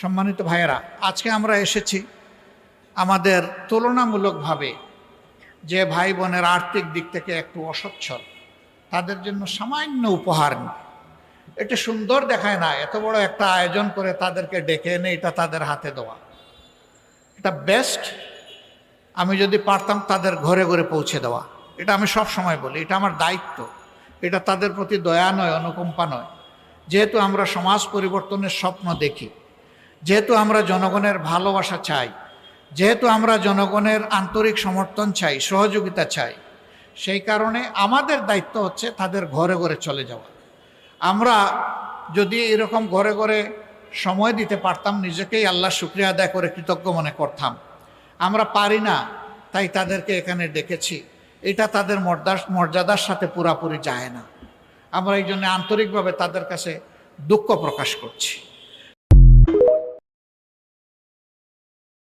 সম্মানিত ভাইয়েরা, আজকে আমরা এসেছি আমাদের তুলনামূলকভাবে যে ভাই বোনের আর্থিক দিক থেকে একটু অসচ্ছল, তাদের জন্য সামান্য উপহার নিয়ে। এটা সুন্দর দেখায় না, এত বড় একটা আয়োজন করে তাদেরকে ডেকে এনে এটা তাদের হাতে দেওয়া, এটা বেস্ট। আমি যদি পারতাম তাদের ঘরে ঘরে পৌঁছে দেওয়া, এটা আমি সব সময় বলি, এটা আমার দায়িত্ব। এটা তাদের প্রতি দয়া নয়, অনুকম্পা নয়। যেহেতু আমরা সমাজ পরিবর্তনের স্বপ্ন দেখি, যেহেতু আমরা জনগণের ভালোবাসা চাই, যেহেতু আমরা জনগণের আন্তরিক সমর্থন চাই, সহযোগিতা চাই, সেই কারণে আমাদের দায়িত্ব হচ্ছে তাদের ঘরে ঘরে চলে যাওয়া। আমরা যদি এরকম ঘরে ঘরে সময় দিতে পারতাম, নিজেকেই আল্লাহর শুকরিয়া আদায় করে কৃতজ্ঞ মনে করতাম। আমরা পারি না, তাই তাদেরকে এখানে ডেকেছি। এটা তাদের মর্যাদার সাথে পুরাপুরি যায় না। আমরা এই জন্য আন্তরিকভাবে তাদের কাছে দুঃখ প্রকাশ করছি।